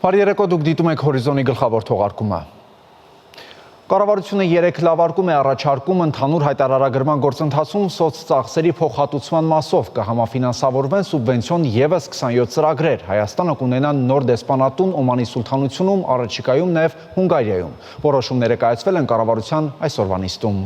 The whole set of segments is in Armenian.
Բարերեկո դուք դիտում եք հորիզոնի գլխավոր թողարկումը։ Կառավարությունը 3 լավարկում է առաջարկում ընդհանուր հայտարարագրման գործընթացում սոցծախսերի փոխհատուցման մասով կհամաֆինանսավորվեն սուբվենցիոն ևս 27 ծրագրեր։ Հայաստանը կունենա նոր դեսպանատուն Օմանի Սուլթանությունում, առաջիկայում նաև Հունգարիայում։ Որոշումները կայացվել են կառավարության այսօրվա նիստում։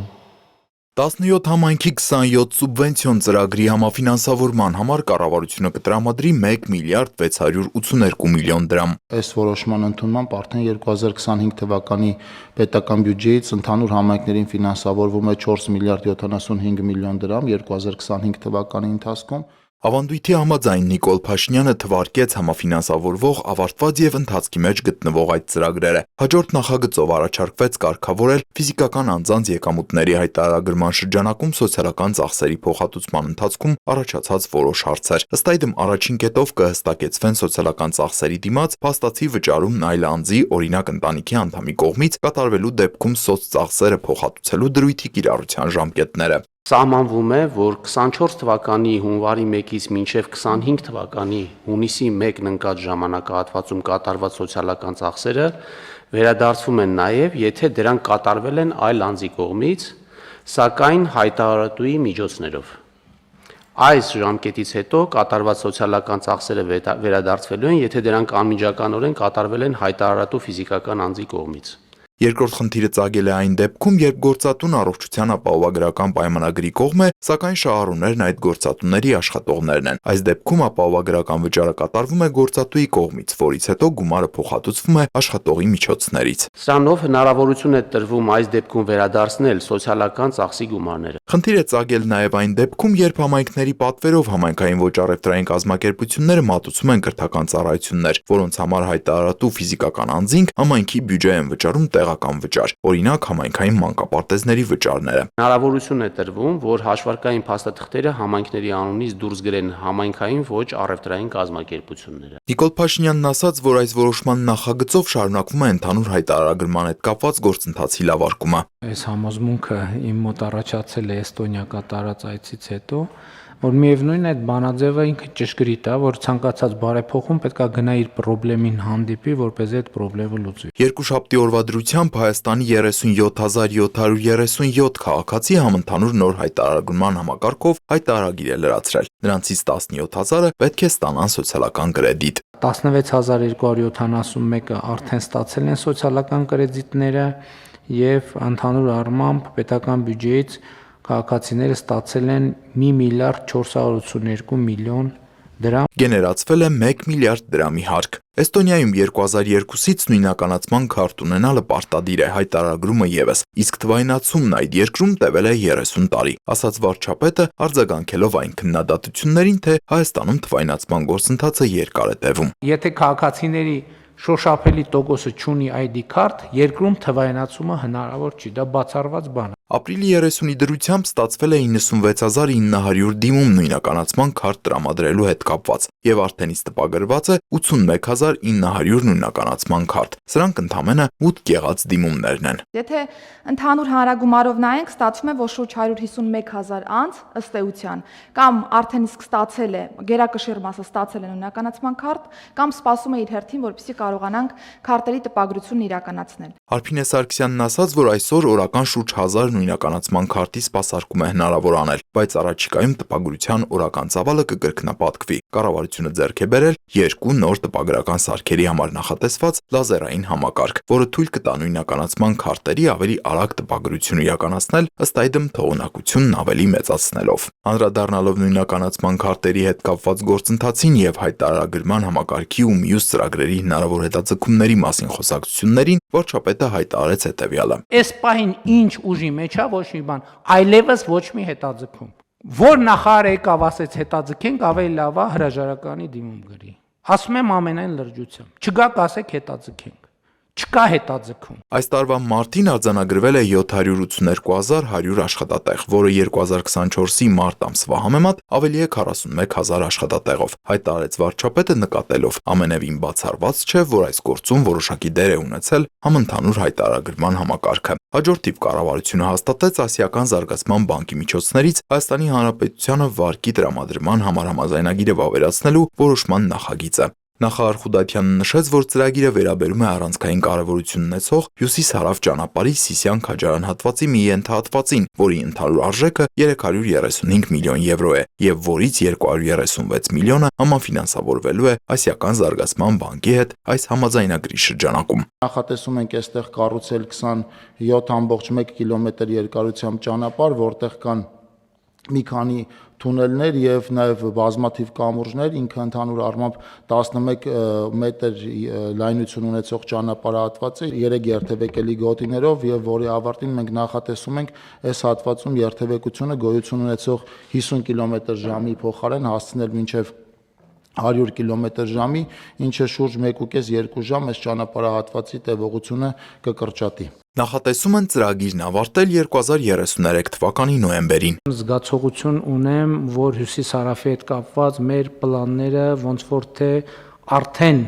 17 համայնքի 27 սուբվենցիոն ծրագրի համաֆինանսավորման համար կառավարությունը կտրամադրի 1 միլիարդ 682 միլիոն դրամ։ Այս որոշման ընդունմամբ արդեն 2025 թվականի պետական բյուջեից ընդհանուր համայնքներին ֆինանսավորվում է 4 միլիարդ 75 միլիոն դրամ 2025 թվականի ընթացքում։ Ավանդույթի համաձայն Նիկոլ Փաշինյանը թվարկեց համաֆինանսավորվող ավարտված եւ ընթացքի մեջ գտնվող այդ ծրագրերը։ Հաջորդ նախագծով առաջարկվեց կարգավորել ֆիզիկական անձանց եկամուտների հայտարարագրման շրջանակում սոցիալական ծախսերի փոխհատուցման ընթացքում առաջացած որոշ հարցեր։ Ըստ այդմ առաջին կետով կհստակեցվեն սոցիալական ծախսերի դիմաց փաստացի վճարումն այլ անձի, օրինակ ընտանիքի անդամի կողմից կատարվելու դեպքում սոցծախսերը փոխհատուցելու դրույթի կիրառության ժամկետները։ Սահմանվում է, որ 24 թվականի հունվարի 1-ից մինչև 25 թվականի հունիսի 1-ն ընկած ժամանակահատվածում կատարված սոցիալական ծախսերը վերադարձվում են նաև, եթե դրանք կատարվել են այլ անձի կողմից, սակայն հայտարարատուի միջոցներով։ Այս ժամկետից հետո կատարված սոցիալական ծախսերը վերադարձվելու են, եթե դրանք անմիջականորեն կատարվել են հայտարարատու ֆիզիկական անձի կողմից։ Երկրորդ խնդիրը ծագել է այն դեպքում, երբ գործատուն առողջության ապահովագրական պայմանագրի կողմ է, սակայն շահառուներն այդ գործատուների աշխատողներն են։ Այս դեպքում ապահովագրական վճարը կատարվում է գործատուի կողմից, որից հետո գումարը փոխհատուցվում է աշխատողի միջոցներից։ Սրանով հնարավորություն է տրվում այս դեպքում վերադարձնել սոցիալական ծախսի գումարները։ Խնդիր է ծագել նաև այն դեպքում, երբ համայնքների պատվերով համայնքային ոչ առևտրային կազմակերպությունները մատուցում են կրթական ծառայություններ, որոնց համար հայտարարատու ֆիզիկական անձինք համայնքի բյուջե են վճարում տեղական վճար, օրինակ համայնքային մանկապարտեզների վճարները։ Հնարավորություն է տրվում, որ հաշվարկային փաստաթղթերը համայնքների անունից դուրս գրեն համայնքային ոչ առևտրային կազմակերպությունները։ Նիկոլ Փաշինյանն ասաց, որ այս որոշման նախագծով շարունակվում է ընդհանուր հայտարարագրման հետ կապված գործընթացի լավարկումը։ Այս համոզմունքը իմ մոտ առաջացել է Էստոնիա կատարած այցից հետո, որ միևնույն այդ բանաձևը ինքը ճշգրիտ է, որ ցանկացած բարեփոխում պետք է գնա իր խնդրին հանդիպի, որպեսզի այդ խնդրը լուծվի։ Երկուշաբթի օրվա դրությամբ Հայաստանի 37737 քաղաքացի համընդհանուր նոր հայտարարագրման համակարգով հայտարարագիր է լրացրել։ Նրանցից 17000-ը պետք է ստանան սոցիալական կրեդիտ։ 16471-ը արդեն ստացել են սոցիալական կրեդիտները եւ ընդհանուր առմամբ պետական բյուջեից քաղաքացիները ստացել են 1 միլիարդ 482 միլիոն դրամ։ Գեներացվել է 1 միլիարդ դրամի հարկ։ Էստոնիայում 2002-ից նույնականացման քարտ ունենալը պարտադիր է, հայտարարագրումը ևս, իսկ թվայնացումն այդ երկրում տևել է 30 տարի, ասաց վարչապետը, արձագանքելով այն քննադատություններին, թե Հայաստանում թվայնացման գործընթացը երկար է տևում։ Եթե քաղաքացիների շոշափելի տոկոսը չունի ID քարտ, երկրում թվայնացումը հնարավոր չի, դա բացառված բան է։ Ապրիլի 30-ի դրությամբ ստացվել է 96900 դիմում նույնականացման քարտ տրամադրելու հետ կապված եւ արդեն իսկ տպագրված է 81900 նույնականացման քարտ։ Սրանք ընդամենը 8 եղած դիմումներն են։ Եթե ընդհանուր հանրագումարով նայենք, ստացվում է, որ շուրջ 151000 անձ ըստ էության կամ արդեն իսկ ստացել է գերակշիռ մասը ստացել է նույնականացման քարտ կամ սպասում է իր հերթին, որպեսզի կարողանանք քարտերի տպագրությունն իրականացնել։ Արփինե Սարգսյանն ասաց, որ այսօր օրական շուրջ 1000 նույնականացման քարտի սպասարկում է հնարավոր անել, բայց առաջիկայում տպագրության օրական ծավալը կկրկնապատկվի։ Կառավարությունը ձեռք է բերել 2 նոր տպագրական սարքերի համար նախատեսված լազերային համակարգ, որը թույլ կտա նույնականացման քարտերի ավելի արագ տպագրություն իրականացնել, ըստ այդմ թողունակությունն ավելի մեծացնելով։ Անդրադառնալով նույնականացման քարտերի հետ կապված գործընթացին եւ հայտարարագրման համակարգի ու մյուս ծրագրերի հնարավոր հետաձգումների մասին խոսակցություններին, վարչապետը հայտարարեց հետեւյալը. Այս պահին ինչ ուժի մեջ է, ոչ մի բան, այլևս ոչ մի հետաձգում։ Որ նախարարը եկավ ասեց հետաձգենք, ավելի լավ է հրաժարականի դիմում գրի։ Ասում եմ ամենայն լրջությամբ։ Չգաք ասեք հետաձգենք։ Չկա հետաձգում։ Այս տարվա մարտին արձանագրվել է 782100 աշխատատեղ, որը 2024-ի մարտ ամսվա համեմատ ավելի է 41000 աշխատատեղով։ Հայտարարեց վարչապետը նկատելով ամենևին բացառված չէ, որ այս գործում որոշակի դեր է ունեցել համընդհանուր հայտարարագրման համակարգը։ Հաջորդ տիպ կառավարությունը հաստատեց Ասիական զարգացման բանկի միջոցներից Հայաստանի Հանրապետությանը վարկի տրամադրման համար համաձայնագիրը վավերացնելու որոշման նախագիծը։ Նախարար Խուդատյանը նշեց, որ ծրագիրը վերաբերում է առանցքային կարևորություն ունեցող հյուսիս-հարավ ճանապարհի Սիսիան-Քաջարյան հատվածի մի ենթահատվածին, որի ընդհանուր արժեքը 335 միլիոն եվրո է, եւ որից 236 միլիոնը համաֆինանսավորվելու է Ասիական զարգացման բանկի հետ այս համաձայնագրի շրջանակում։ Նախատեսում ենք այստեղ կառուցել 27.1 կիլոմետր երկարությամբ ճանապարհ, որտեղ կան մի քանի թունելներ եւ նաեւ բազմաթիվ կամուրջներ, ինքը ընդհանուր առմամբ 11 մետր լայնություն ունեցող ճանապարհահատված է 3 երթևեկելի գոտիներով եւ որի ավարտին մենք նախատեսում ենք այս հատվածում երթևեկությունը գոյություն ունեցող 50 կմ/ժ փոխարեն հասցնել մինչեւ 100 կմ/ժ, ինչը շուրջ 1.5-2 ժամ այս ճանապարհահատվածի տևողությունը կկրճատի։ Նախատեսում են ծրագիրն ավարտել 2033 թվականի նոյեմբերին։ Զգացողություն ունեմ, որ հյուսիս-հարավի հետ կապված մեր պլանները ոնց որ թե արդեն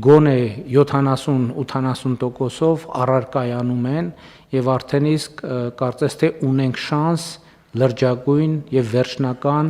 գոնե 70-80%-ով առարկայանում են եւ արդեն իսկ կարծես թե ունենք շանս լրջագույն եւ վերջնական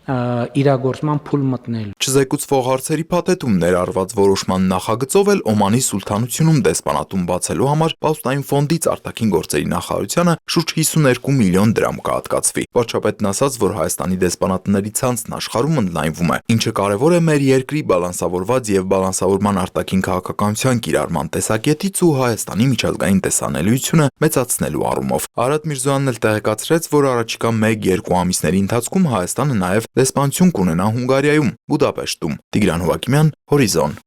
իրագործման փուլ մտնել։ Չզեկուցվող հարցերի փաթեթում ներառված որոշման նախագծով էլ Օմանի Սուլթանությունում դեսպանատուն բացելու համար Պաուստային ֆոնդից արտաքին գործերի նախարարությանը շուրջ 52 միլիոն դրամ կհատկացվի։ Վարչապետն ասաց, որ Հայաստանի դեսպանատների ցանցն աշխարհում ընդլայնվում է, ինչը կարևոր է մեր երկրի բալանսավորված եւ բալանսավորման արտաքին քաղաքականության կիրառման տեսակետից ու Հայաստանի միջազգային տեսանելիությունը մեծացնելու առումով։ Արադ Միրզոյանն էլ տեղեկացրեց, որ առաջիկա 1-2 ամիսների ընթացքում Հայաստանը նաեւ դեսպանություն կունենա Հունգարիայում, Բուդապեշտում։ Տիգրան Հովակիմյան, Հորիզոն։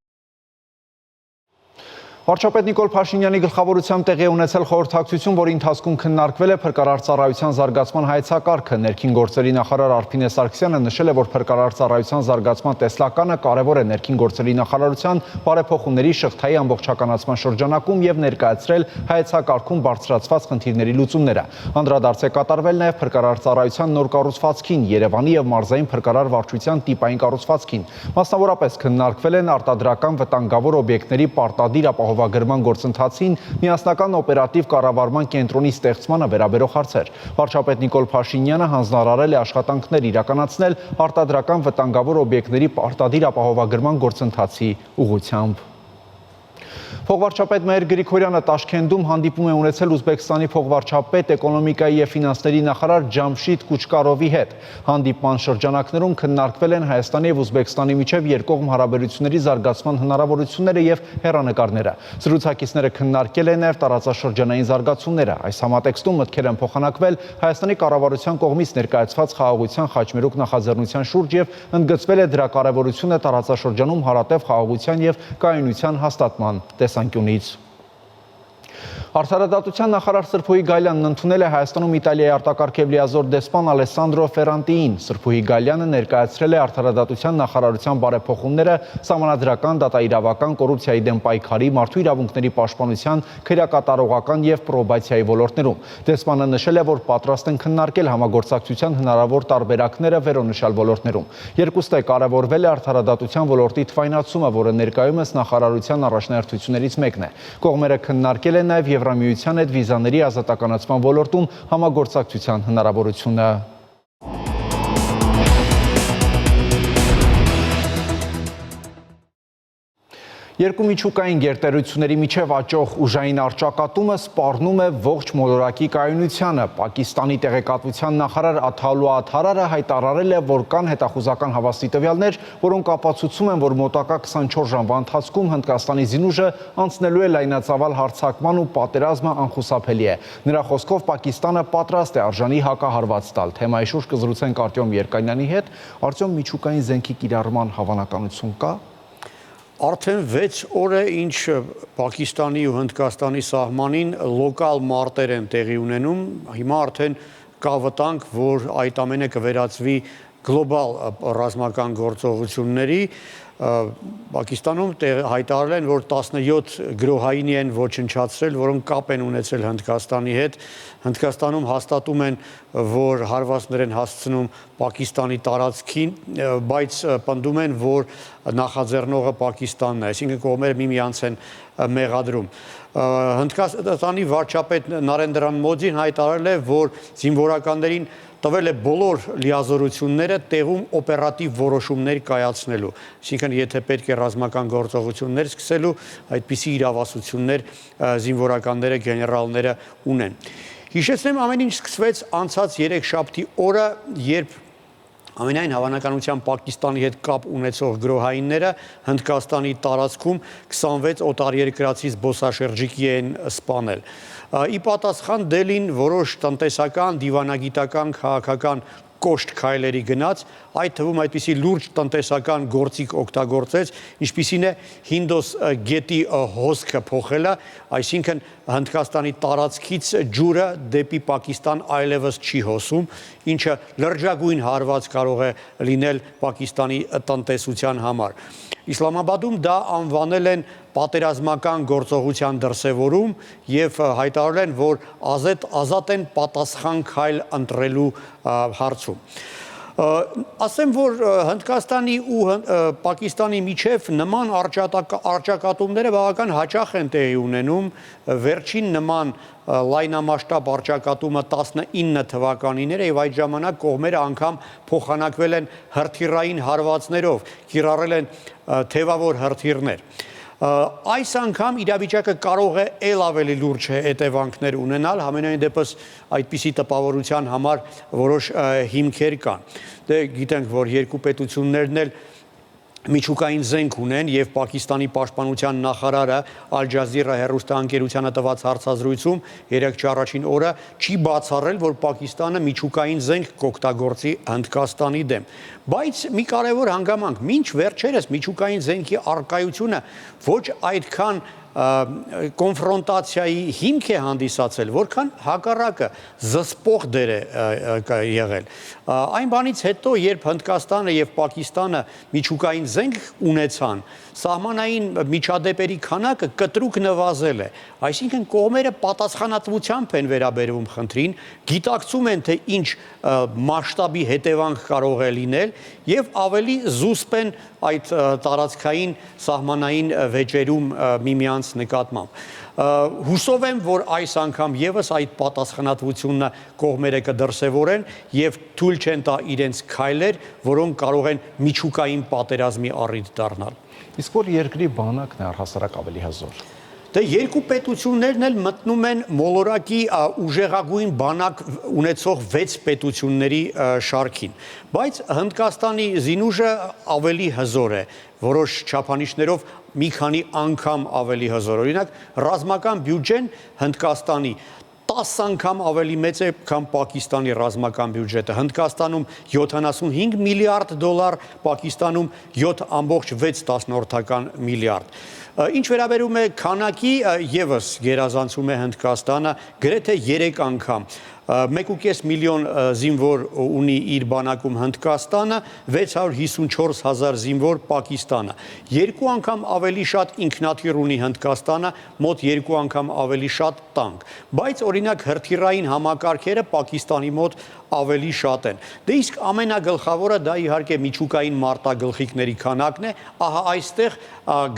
Վարչապետ Նիկոլ Փաշինյանի գլխավորությամբ տեղի ունեցել խորհրդակցություն, որի ընթացքում քննարկվել է փրկարար ծառայության զարգացման հայեցակարգը։ Ներքին գործերի նախարար Արփին Սարգսյանը նշել է, որ փրկարար ծառայության զարգացման տեսլականը կարևոր է ներքին գործերի նախարարության բարեփոխումների շղթայի ամբողջականացման շրջանակում եւ ներկայացրել հայեցակարգում բարձրացված խնդիրների լուծումները։ Անդրադարձ է կատարվել նաեւ փրկարար ծառայության նոր կառուցվածքին, Երևանի եւ մարզային փրկարար վարչության տիպային կառուցվածքին։ Մասնավորապես քննարկվել են արտադրական վտանգավոր օբյեկտների պարտադիր ապահովագրման գործընթացին, միասնական օպերատիվ կառավարման կենտրոնի ստեղծմանը վերաբերող հարցեր։ Վարչապետ Նիկոլ Փաշինյանը հանձնարարել է աշխատանքներ իրականացնել արտադրական վտանգավոր օբյեկտների պարտադիր ապահովագրման գործընթացի ուղղությամբ։ Փոխվարչապետ Մհեր Գրիգորյանը Տաշքենդում հանդիպում է ունեցել Ուզբեկստանի փոխվարչապետ, էկոնոմիկայի եւ ֆինանսների նախարար Ջամշիդ Կուչկարովի հետ։ Հանդիպման շրջանակներում քննարկվել են Հայաստանի եւ Ուզբեկստանի միջև երկկողմ հարաբերությունների զարգացման հնարավորությունները եւ հեռանկարները։ Զրուցակիցները քննարկել են նաեւ տարածաշրջանային զարգացումները։ Այս համատեքստում մտքեր են փոխանակվել Հայաստանի կառավարության կողմից ներկայացված խաղաղության խաչմերուկ նախաձեռնության շուրջ եւ ընդգծվել է դրա կարեւորությունը տարածաշրջանում հարատև խաղաղության եւ կայունության հաստատման տեսանկյունից։ Արդարադատության նախարար Սրփուհի Գալյանն ընդունել է Հայաստանում Իտալիայի արտակարգ եւ լիազոր դեսպան Ալեսանդրո Ֆերանտիին։ Սրփուհի Գալյանը ներկայացրել է արդարադատության նախարարության բարեփոխումները սահմանադրական, դատաիրավական, կոռուպցիայի դեմ պայքարի, մարդու իրավունքների պաշտպանության, քրեակատարողական եւ պրոբացիայի ոլորտներում։ Դեսպանը նշել է, որ պատրաստ են քննարկել համագործակցության հնարավոր տարբերակները վերոնշյալ ոլորտներում։ Երկուստը կարևորվել է արդարադատության ոլորտի թվայնացումը, որը ներկայումս նախարարության առաջնահերթություններից մեկն է։ Կողմերը քննարկել են նաեւ Եվրամիության հետ վիզաների ազատականացման ոլորտում համագործակցության հնարավորությունը։ Երկու միջուկային գերտերությունների միջև աճող ուժային առճակատումը սպառնում է ողջ մոլորակի կայունությանը։ Պակիստանի տեղեկատվության նախարար Աթալու Աթարարը հայտարարել է, որ կան հետախուզական հավաստի տվյալներ, որոնք ապացուցում են, որ մոտակա 24 ժամվա ընթացքում Հնդկաստանի զինուժը անցնելու է լայնածավալ հարձակման ու պատերազմը անխուսափելի է։ Նրա խոսքով Պակիստանը պատրաստ է արժանի հակահարված տալ։ Թեմայի շուրջ կզրուցենք Արտյոմ Երկանյանի հետ։ Արտյոմ, միջուկային զենքի կիրառման հավանականություն կա։ Արդեն 6 օր է, ինչ Պակիստանի ու Հնդկաստանի սահմանին լոկալ մարտեր են տեղի ունենում, հիմա արդեն կա վտանգ, որ այդ ամենը կվերածվի գլոբալ ռազմական գործողությունների։ Պակիստանում հայտարարել են, որ 17 գրոհայինի են ոչնչացրել, որոնք կապ են ունեցել Հնդկաստանի հետ։ Հնդկաստանում հաստատում են, որ հարվածներ են հասցնում Պակիստանի տարածքին, բայց պնդում են, որ նախաձեռնողը Պակիստանն է, այսինքն կողմերը միմյանց են մեղադրում։ Հնդկաստանի վարչապետ Նարենդրա Մոդին հայտարարել է, որ զինվորականներին տվել է բոլոր լիազորությունները տեղում օպերատիվ որոշումներ կայացնելու։ Այսինքն են, եթե պետք է ռազմական գործողություններ սկսելու, այդպիսի իրավասություններ զինվորականները, գեներալները ունեն։ Հիշեցնեմ, ամեն ինչ սկսվեց անցած երեքշաբթի օրը, երբ ամենայն հավանականությամբ Պակիստանի հետ կապ ունեցող գրոհայինները Հնդկաստանի տարածքում 26 օտարերկրացի զբոսաշրջիկի են սպանել։ Ի պատասխան Դելին որոշ տնտեսական, դիվանագիտական, քաղաքական կոշտ քայլերի գնաց, այդ թվում այդպիսի լուրջ տնտեսական գործիք օգտագործեց, ինչպիսին է Հինդոս գետի հոսքը փոխելը, այսինքն Հնդկաստանի տարածքից ջուրը դեպի Պակիստան այլևս չի հոսում, ինչը լրջագույն հարված կարող է լինել Պակիստանի տնտեսության համար։ Իսլամաբադում դա անվանել են պատերազմական գործողության դրսևորում եւ հայտարարել են, որ ազատ են պատասխան քայլ ընտրելու հարցում։ Ասեմ, որ Հնդկաստանի ու Պակիստանի միջև նման առճակատումները բավական հաճախ են տեղի ունենում, վերջին նման լայնամասշտաբ առճակատումը 19 թվականին էր եւ այդ ժամանակ կողմերը անգամ փոխանակվել են հրթիռային հարվածներով, կիրառել են թևավոր հրթիռներ։ Այս անգամ իրավիճակը կարող է ել ավելի լուրջ հետևանքներ ունենալ, համենայն դեպս այդպիսի տպավորության համար որոշ հիմքեր կան։ Դե գիտենք, որ երկու պետություններն էլ միջուկային զենք ունեն եւ Պակիստանի պաշտպանության նախարարը Ալ Ջազիրա հեռուստաընկերությանը տված հարցազրույցում երեքշաբթի առաջին օրը չի բացառել, որ Պակիստանը միջուկային զենք կօգտագործի Հնդկաստանի դեմ։ Բայց մի կարևոր հանգամանք, մինչ վերջերս միջուկային զենքի առկայությունը ոչ այդքան կոնֆրոնտացիայի հիմք է հանդիսացել, որքան հակառակը զսպող դեր է եղել։ Այն բանից հետո, երբ Հնդկաստանը եւ Պակիստանը միջուկային զենք ունեցան, սահմանային միջադեպերի քանակը կտրուկ նվազել է, այսինքն կողմերը պատասխանատվությամբ են վերաբերվում խնդրին, գիտակցում են, թե ինչ մասշտաբի հետևանք կարող է լինել եւ ավելի զուսպ են այդ տարածքային սահմանային վեճերում միմյանց նկատմամբ։ Հուսով եմ, որ այս անգամ եւս այդ պատասխանատվությունը կողմերը կդրսևորեն եւ թույլ չեն տա իրենց քայլեր, որոնք կարող են միջուկային պատերազմի առիթ դառնալ։ Իսկ որ երկրի բանակն է առհասարակ ավելի հզոր։ Դե երկու պետություններն էլ մտնում են մոլորակի ուժեղագույն բանակ ունեցող 6 պետությունների շարքին, բայց Հնդկաստանի զինուժը ավելի հզոր է, որոշ չափանիշներով մի քանի անգամ ավելի հզոր։ Օրինակ, ռազմական բյուջեն Հնդկաստանի 10 անգամ ավելի մեծ է, քան Պակիստանի ռազմական բյուջետը։ Հնդկաստանում 75 միլիարդ դոլար, Պակիստանում 7.6 միլիարդ։ Ինչ վերաբերում է քանակի, եւս գերազանցում է Հնդկաստանը գրեթե 3 անգամ։ 1.5 միլիոն զինվոր ունի իր բանակում Հնդկաստանը, 654,000 զինվոր Պակիստանը։ 2 անգամ ավելի շատ ինքնաթիռ ունի Հնդկաստանը, մոտ 2 անգամ ավելի շատ տանկ։ Բայց օրինակ հրթիռային համակարգերը Պակիստանի մոտ ավելի շատ են։ Դե իսկ ամենագլխավորը դա իհարկե միջուկային մարտագլխիկների քանակն է, ահա այստեղ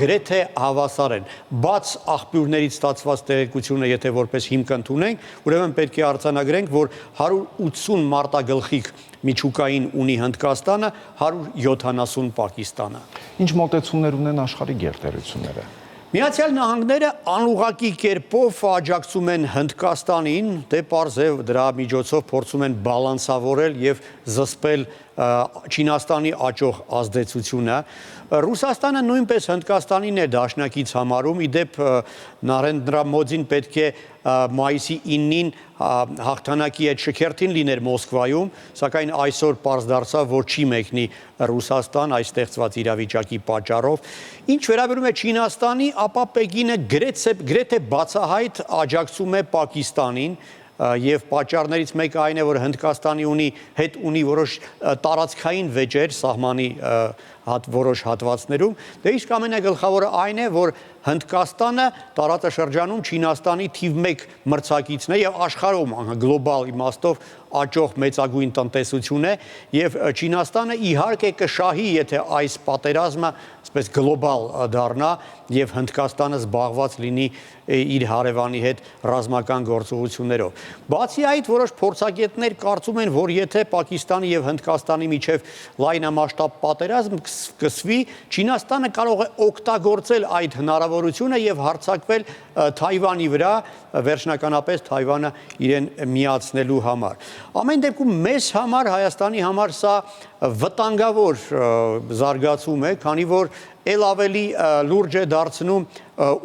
գրեթե հավասար են։ Բաց աղբյուրներից ստացված տեղեկությունը, եթե որպես հիմք ընդունենք, ուրեմն պետք է արձանագրենք, որ 180 մարտագլխիկ միջուկային ունի Հնդկաստանը, 170 Պակիստանը։ Ինչ մոտեցումներ ունեն աշխարհի գերտերությունները։ Միացյալ Նահանգները անուղղակի կերպով աջակցում են Հնդկաստանին, դե պարզ է դրա միջոցով փորձում են բալանսավորել եւ զսպել Չինաստանի աճող ազդեցությունը։ Ռուսաստանը նույնպես Հնդկաստանին է դաշնակից համարում, իդեպ Նարենդրա Մոդին պետք է մայիսի 9-ին հաղթանակի այդ շքերթին լիներ Մոսկվայում, սակայն այսօր պարզ դարձավ, որ չի մեկնի Ռուսաստան այս ստեղծված իրավիճակի պատճառով։ Ինչ վերաբերում է Չինաստանի, ապա Պեկինը գրեթե բացահայտ աջակցում է Պակիստանին, եւ պատճառներից մեկը այն է, որ Հնդկաստանի հետ ունի որոշ տարածքային վեճեր սահմանի որոշ հատվածներում, դե իսկ ամենագլխավորը այն է, որ Հնդկաստանը տարածաշրջանում Չինաստանի թիվ 1 մրցակիցն է եւ աշխարհում գլոբալ իմաստով աճող մեծագույն տնտեսություն է եւ Չինաստանը իհարկե կշահի, եթե այս պատերազմը այսպես գլոբալ դառնա եւ Հնդկաստանը զբաղված լինի իր հարևանի հետ ռազմական գործողություններով։ Բացի այդ, որոշ փորձագետներ կարծում են, որ եթե Պակիստանի եւ Հնդկաստանի միջև լայնամասշտաբ պատերազմ սկսվի, Չինաստանը կարող է օգտագործել այդ հնարավորությունը եւ հարձակվել Թայվանի վրա, վերջնականապես Թայվանը իրեն միացնելու համար։ Ամեն դեպքում մեզ համար, Հայաստանի համար սա վտանգավոր զարգացում է, քանի որ ել ավելի լուրջ է դարձնում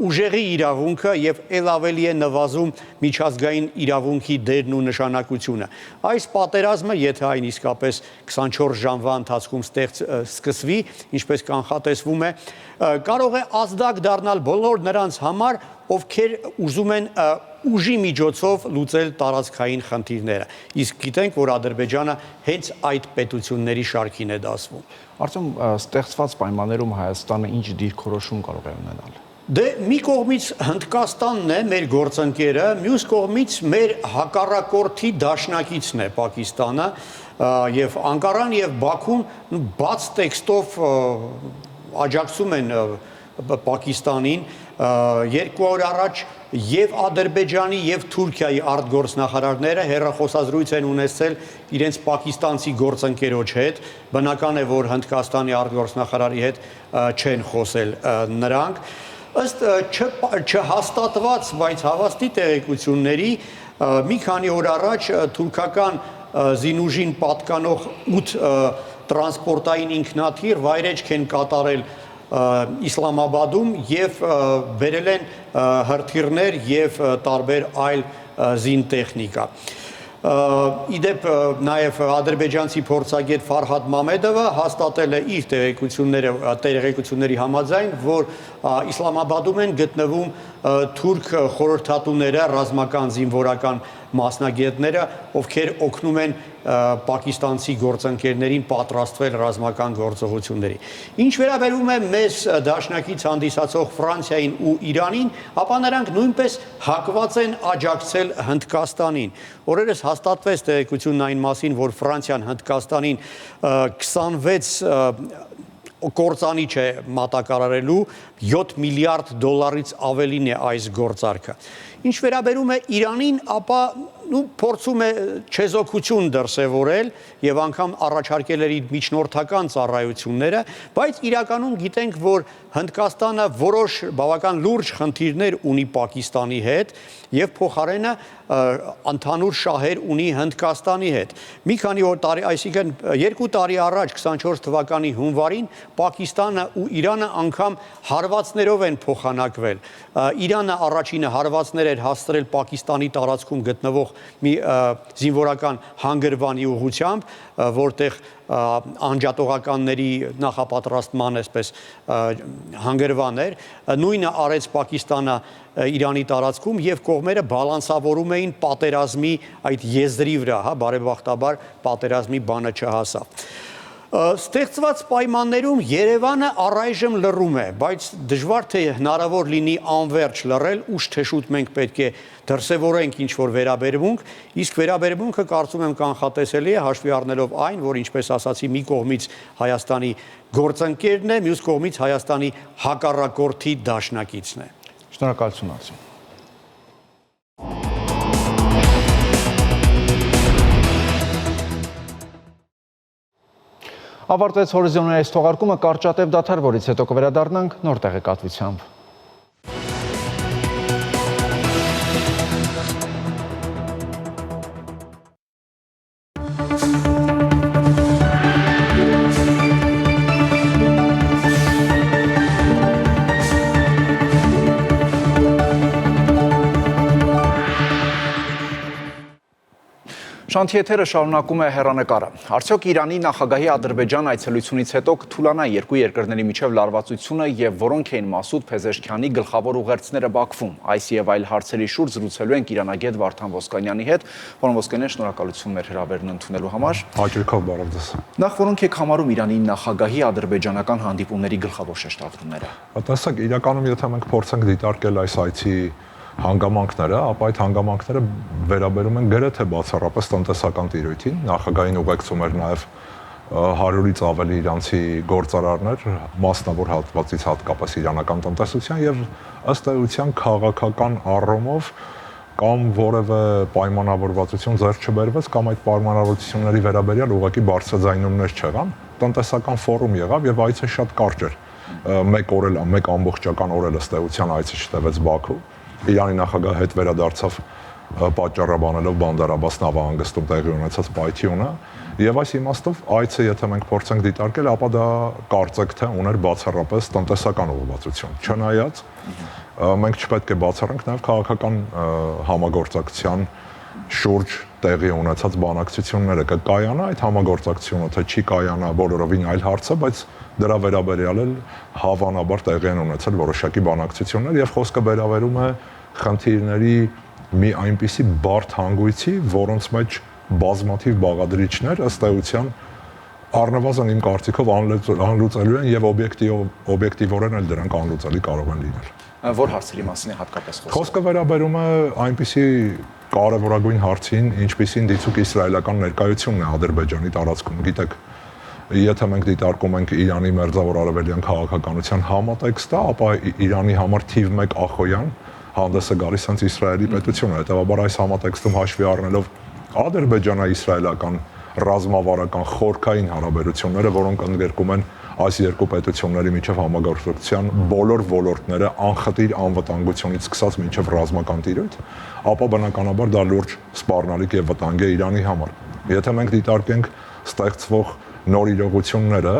ուժեղի իրավունքը եւ ել ավելի է նվազում միջազգային իրավունքի դերն ու նշանակությունը։ Այս պատերազմը, եթե այն իսկապես 24 ժամվա ընթացքում սկսվի, ինչպես կանխատեսվում է, կարող է ազդակ դառնալ բոլոր նրանց համար, ովքեր ուզում են ուժի միջոցով լուծել տարածքային խնդիրները։ Իսկ գիտենք, որ Ադրբեջանը հենց այդ պետությունների շարքին է դասվում։ Արդյոք ստեղծված պայմաններում Հայաստանը ինչ դիրքորոշում կարող է ունենալ։ Դե մի կողմից Հնդկաստանն է մեր գործընկերը, մյուս կողմից մեր հակառակորդի դաշնակիցն է Պակիստանը եւ Անկարան եւ Բաքուն բաց տեքստով աջակցում են Պակիստանին 2 օր առաջ եւ Ադրբեջանի եւ Թուրքիայի արտգործնախարարները հերրախոսազրույց են ունեցել իրենց պակիստանցի գործընկերոջ հետ, բնական է, որ Հնդկաստանի արտգործնախարարի հետ չեն խոսել նրանք, ըստ չհաստատված, բայց հավաստի տեղեկությունների մի քանի օր առաջ թուրքական զինուժին պատկանող 8 տրանսպորտային ինքնաթիռ վայրեջք են կատարել Իսլամաբադում եւ բերել են հրթիռներ եւ տարբեր այլ զինտեխնիկա։ Իդեպ նաեւ ադրբեջանցի փորձագետ Ֆարհադ Մամեդովը հաստատել է իր տեղեկությունների համաձայն, որ Իսլամաբադում են գտնվում թուրք խորհրդատուները, ռազմական զինվորական մասնագետները, ովքեր օգնում են պակիստանցի գործընկերներին պատրաստվել ռազմական գործողությունների։ Ինչ վերաբերում է մեզ դաշնակից հանդիսացող Ֆրանսիային ու Իրանին, ապա նրանք նույնպես հակված են աջակցել Հնդկաստանին։ Օրերս հաստատվեց տեղեկությունն այն մասին, որ Ֆրանսիան Հնդկաստանին 26 կործանիչ է մատակարարելու, 7 միլիարդ դոլարից ավելին է այս գործարքը։ Ինչ վերաբերում է Իրանին, ապա փորձում է չեզոքություն դրսևորել եւ անգամ առաջարկել իր միջնորդական ծառայությունները, բայց իրականում գիտենք, որ Հնդկաստանը որոշ բավական լուրջ խնդիրներ ունի Պակիստանի հետ եւ փոխարենը ընդհանուր շահեր ունի Հնդկաստանի հետ։ Մի քանի օր տարի, այսինքն 2 տարի առաջ 24 թվականի հունվարին Պակիստանը ու Իրանը անգամ հարվածներով են փոխանակվել։ Իրանը առաջինը հարվածներ էր հասցրել Պակիստանի տարածքում գտնվող մի զինվորական հանգրվանի ուղղությամբ, որտեղ անջատողականների նախապատրաստման այսպես հանգրվան էր, նույնը արեց Պակիստանը Իրանի տարածքում եւ կողմերը բալանսավորում էին պատերազմի այդ եզրի վրա, բարեբախտաբար պատերազմի բանը չհասավ։ Ստեղծված պայմաններում Երևանը առայժմ լռում է, բայց դժվար թե հնարավոր լինի անվերջ լռել, ուշ թե շուտ մենք պետք է դրսևորենք ինչ-որ վերաբերմունք, իսկ վերաբերմունքը կարծում եմ կանխատեսելի է հաշվի առնելով այն, որ ինչպես ասացի, մի կողմից Հայաստանի գործընկերն է, մյուս կողմից Հայաստանի հակառակորդի դաշնակիցն է։ Շնորհակալություն Արտեմ։ Ավարտվեց հորիզոնների այս թողարկումը, կարճատև դադար, որից հետո կվերադառնանք նոր տեղեկատվությամբ։ Շանթի եթերը շարունակում է հեռանկարը։ Արդյոք Իրանի նախագահի Ադրբեջան այցելությունից հետո կթուլանա երկու երկրների միջև լարվածությունը եւ որոնք էին Մասուդ Փեզեշքյանի գլխավոր ուղերձները Բաքվում։ Այս եւ այլ հարցերի շուրջ զրուցելու ենք իրանագետ Վարդան Ոսկանյանի հետ։ Պարոն Ոսկանյան, շնորհակալություն մեր հրավերն ընդունելու համար։ Հաճույքով բարև ձեզ։ Նախ որոնք եք համարում Իրանի նախագահի ադրբեջանական հանդիպումների գլխավոր շեշտադրումները։ Տեսեք, իրականում եթե մենք փորձենք դիտարկել այս այցի հանգամանքները, ապա այդ հանգամանքները վերաբերում են գրեթե բացառապես տնտեսական տիրույթին։ Նախագահին ուղեկցում էր նաև 100-ից ավելի իրանցի գործարարներ, մասնավոր հատվածից հատկապես իրանական տնտեսության եւ ըստ էության քաղաքական առումով կամ որևէ պայմանավորվածություն ձեռք չբերվեց կամ այդ պայմանավորվածությունների վերաբերյալ ուղղակի բարձրաձայնումներ չեղան։ Տնտեսական ֆորում եղավ եւ այցը շատ կարճ էր։ Մեկ ամբողջական օր էլ ըստ էության այցը չտևեց Բաքու։ Իրանի նախագահը հետ վերադարձավ պատճառաբանելով Բանդար Աբբաս նավահանգստում տեղի ունեցած պայթյունը եւ այս իմաստով այցը եթե մենք փորձենք դիտարկել, ապա դա կարծեք թե ուներ բացառապես տնտեսական ուղղվածություն։ Չնայած մենք չպետք է բացառենք նաեւ քաղաքական համագործակցության շուրջ տեղի ունեցած բանակցությունները կկայանա, այդ համագործակցությունը թե չի կայանա բոլորովին այլ հարց է, բայց դրա վերաբերյալ էլ հավանաբար տեղի են ունեցել որոշակի բանակցություններ եւ խոսքը վերաբերում է խնդիրների մի այնպիսի բարդ հանգույցի, որոնց մեջ բազմաթիվ բաղադրիչներ ըստ էության առնվազն իմ կարծիքով անլուծելու են եւ օբյեկտիվորեն էլ դրանք անլուծելի կարող են լինել։ Որ հարցերի մասին է հատկապես խոսքը։ Խոսքը վերաբերում է այնպիսի կարևորագույն հարցին, ինչպիսին դիցուք իսրայելական ներկայությունն է Ադրբեջանի տարածքում։ Գիտեք, եթե մենք դիտարկում ենք Իրանի մերձավոր արևելյան քաղաքականության համատեքստը, ապա Իրանի համար թիվ 1 ախոյան հանդես է գալիս հենց Իսրայելի պետությունը։ Հետևաբար այս համատեքստում հաշվի առնելով ադրբեջանա-իսրայելական ռազմավարական խորքային հարաբերությունները, որոնք ընդգրկում են այս երկու պետությունների միջև համագործակցության բոլոր ոլորտները անխտիր անվտանգությունից սկսած մինչև ռազմական տիրույթ, ապա բնականաբար դա լուրջ սպառնալիք եւ վտանգ է Իրանի համար։ Եթե մենք դիտարկենք ստեղծվող նոր իրողությունները,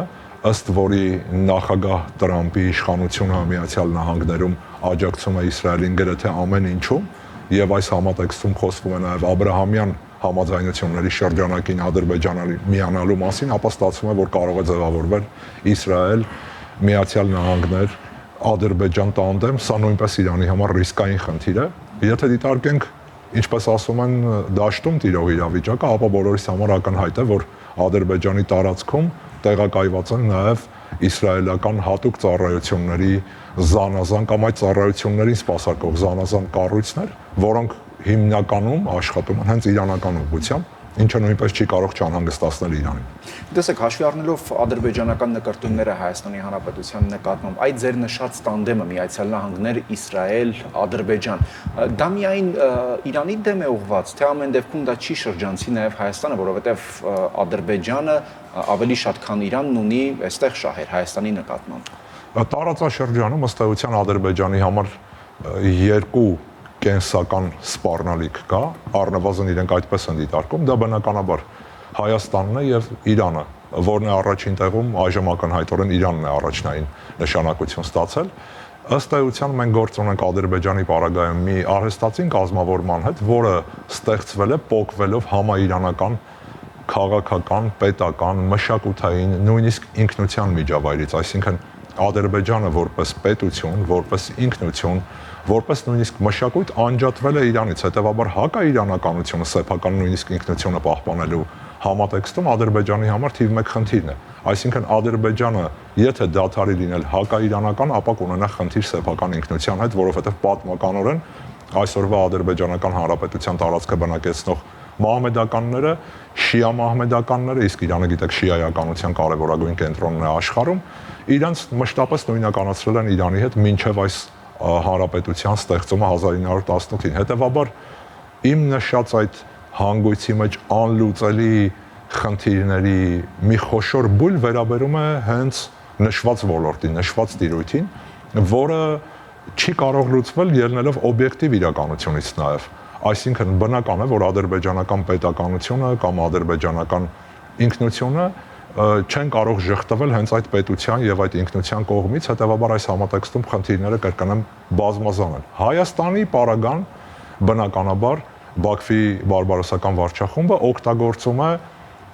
ըստ որի նախագահ Տրամպի իշխանությունը Միացյալ Նահանգներում աջակցում է Իսրայելին գրեթե ամեն ինչում, եւ այս համատեքստում խոսվում է նաեւ Աբրահամյան համաձայնությունների շրջանակին Ադրբեջանը միանալու մասին, ապա ստացվում է, որ կարող է ձևավորվել Իսրայել, Միացյալ Նահանգներ, Ադրբեջան տանդեմ, սա նույնպես Իրանի համար ռիսկային խնդիր է։ Եթե դիտարկենք, ինչպես ասում են, դաշտում տիրող իրավիճակը, ապա բոլորիս համար ակնհայտ է, որ Ադրբեջանի տարածքում տեղակայված են նաև իսրայելական հատուկ ծառայությունների զանազան կամ այդ ծառայություններին սպասարկող զանազան կառույցներ, որոնք հիմնականում աշխատում են հենց իրանական ուղղությամբ, ինչը նույնպես չի կարող չանհանգստացնել Իրանին։ Տեսեք, հաշվի առնելով ադրբեջանական նկարտումները Հայաստանի Հանրապետության նկատմամբ, այդ ձեր նշած տանդեմը Միացյալ Նահանգներ, Իսրայել, Ադրբեջան, դա միայն Իրանի դեմ է ուղղված, թե ամեն դեպքում դա չի շրջանցի նաև Հայաստանը, որովհետև Ադրբեջանը ավելի շատ քան Իրանն ունի այստեղ շահեր Հայաստանի նկատմամբ։ Տարածաշրջանում ըստ էության Ադրբեջանի համար երկու կենսական սպառնալիք կա, առնվազն իրենք այդպես են դիտարկում, դա բնականաբար Հայաստանն է եւ Իրանը, որն է առաջին տեղում, այժմ ակնհայտորեն Իրանն է առաջնային նշանակություն ստացել։ Ըստ էության մենք գործ ունենք Ադրբեջանի պարագայում մի արհեստացին կազմավորման հետ, որը ստեղծվել է պոկվելով համաիրանական քաղաքական, պետական, մշակութային, նույնիսկ ինքնության միջավայրից, այսինքն Ադրբեջանը որպես պետություն, որպես ինքնություն, որպես նույնիսկ մշակույթ անջատվել է Իրանից, հետևաբար հակաիրանականությունը, սեփական նույնիսկ ինքնությունը պահպանելու համատեքստում Ադրբեջանի համար թիվ 1 խնդիրն է։ Այսինքն Ադրբեջանը, եթե դադարի լինել հակաիրանական, ապա կունենա խնդիր սեփական ինքնության հետ, որովհետև պատմականորեն այսօրվա Ադրբեջանական Հանրապետության տարածքը բնակեցնող մահմեդականները, շիա մահմեդականները, իսկ Իրանը գիտեք շիայականության կարևորագույն կենտրոնն է աշխարհում, իրանց մշտապես նույնականացրել են Իրանի հետ մինչև այս հանրապետության ստեղծումը 1918-ին։ Հետևաբար իմ նշած այդ հանգույցի մեջ անլուծելի խնդիրների մի խոշոր բույլ վերաբերում է հենց նշված ոլորտին, նշված տիրույթին, որը չի կարող լուծվել ելնելով օբյեկտիվ իրականությունից նաև։ Այսինքն բնական է, որ ադրբեջանական պետականությունը կամ ադրբեջանական ինքնությունը չեն կարող ժխտվել հենց այդ պետության եւ այդ ինքնության կողմից, հետեւաբար այս համատեքստում խնդիրները կրկնեմ բազմազան են։ Հայաստանի պարագան բնականաբար Բաքվի բարբարոսական վարչախումբը օգտագործում է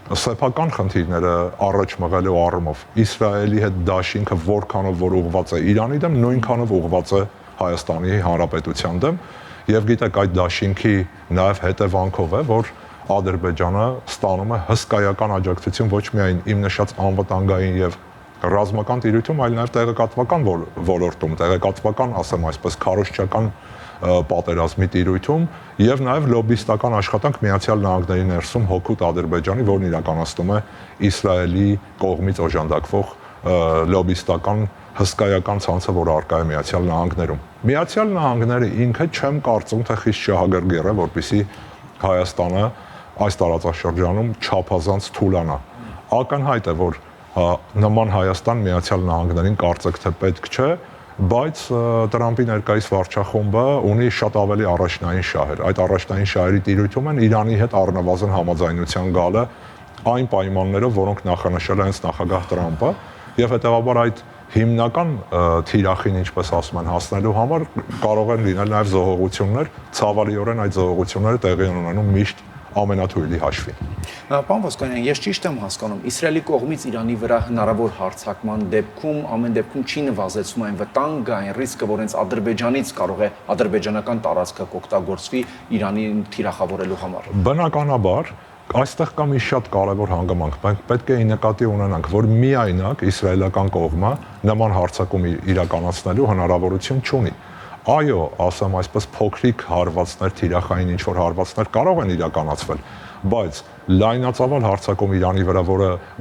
սեփական խնդիրները առաջ մղելու առումով Իսրայելի հետ դաշինքը որքանով որ ուղղված է Իրանի դեմ, նույնքանով ուղղված է Հայաստանի Հանրապետության դեմ, եւ գիտեք այդ դաշինքի նաեւ հետևանքով է, որ Ադրբեջանը ստանում է հսկայական աջակցություն ոչ միայն իմ նշած անվտանգային եւ ռազմական տիրույթում, այլ նաեւ տեղեկատվական ոլորտում, տեղեկատվական, ասեմ այսպես, քարոզչական պատերազմի տիրույթում եւ նաեւ լոբիստական աշխատանք Միացյալ Նահանգների ներսում հօգուտ Ադրբեջանի, որն իրականացնում է Իսրայելի կողմից օժանդակվող լոբիստական հսկայական ցանցը, որ արկա է Միացյալ Նահանգներում։ Միացյալ Նահանգները ինքը չեմ կարծում, թե խիստ շահագրգիռ է, որպեսզի Հայաստանը այս տարածաշրջանում չափազանց թուլանա։ Ակնհայտ է, որ նման Հայաստան Միացյալ Նահանգներին կարծեք թե պետք չէ, բայց Տրամպի ներկայիս վարչախումբը ունի շատ ավելի առաջնային շահեր։ Այդ առաջնային շահերի տիրույթում են Իրանի հետ առնվազն համաձայնության գալը այն պայմաններով, որոնք նախանշել է հենց նախագահ Տրամպը, եւ հետեւաբար այդ հիմնական թիրախին, ինչպես ասում են, հասնելու համար կարող են լինել նաեւ զոհողություններ, ցավալիորեն այդ զոհողությունները տեղի են ունենում միշտ ամենաթույլի հաշվին։ Պարոն Ոսկանյան, ես ճիշտ եմ հասկանում, Իսրայելի կողմից Իրանի վրա հնարավոր հարձակման դեպքում ամեն դեպքում չի նվազեցնում այն վտանգը, այն ռիսկը, որ հենց Ադրբեջանից կարող է ադրբեջանական տարածքը կօգտագործվի Իրանին թիրախավորելու համար։ Բնականաբար այստեղ կա մի շատ կարևոր հանգամանք, մենք պետք է նկատի ունենանք, որ միայնակ իսրայելական կողմը նման հարձակում իրականացնելու հնարավորություն չունի։ Այո, ասեմ այսպես փոքրիկ հարվածներ, թիրախային ինչ-որ հարվածներ կարող են իրականացվել, բայց լայնածավալ հարձակում Իրանի վրա,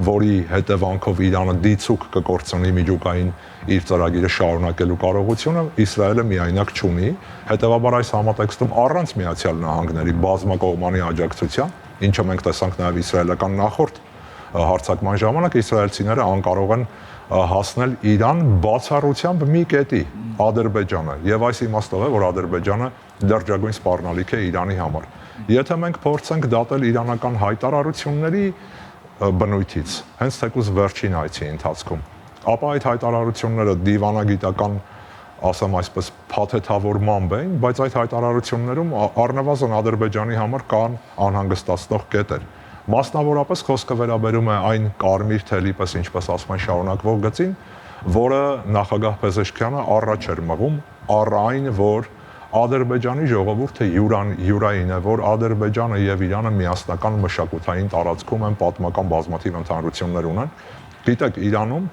որի հետևանքով Իրանը դիցուկ կկորցնի միջուկային իր ծրագիրը շարունակելու կարողությունը Իսրայելը միայնակ չունի, հետևաբար այս համատեքստում առանց Միացյալ Նահանգների բազմակողմանի աջակցության, ինչը մենք տեսանք նաև իսրայելական նախորդ հարձակման ժամանակ, իսրայելցիները անկարող են հասնել Իրան բացառությամբ մի կետի Ադրբեջանը, եւ այս իմաստով է, որ Ադրբեջանը լրջագույն սպառնալիք է Իրանի համար։ Եթե մենք փորձենք դատել իրանական հայտարարությունների բնույթից, հենց թեկուզ վերջին այցի ընթացքում, ապա այդ հայտարարությունները դիվանագիտական, ասեմ այսպես, փաթեթավորմամբ էին, բայց այդ հայտարարություններում առնվազն Ադրբեջանի համար կան անհանգստացնող կետեր։ Մասնավորապես խոսքը վերաբերում է այն կարմիր թելի պես, ինչպես ասում են, շարունակվող գծին, որը նախագահ Փեզեշքյանը առաջ էր մղում առ այն, որ Ադրբեջանի ժողովուրդը յուրային է, որ Ադրբեջանը եւ Իրանը միասնական մշակութային տարածքում են, պատմական բազմաթիվ ընդհանրություններ ունեն։ Գիտեք, Իրանում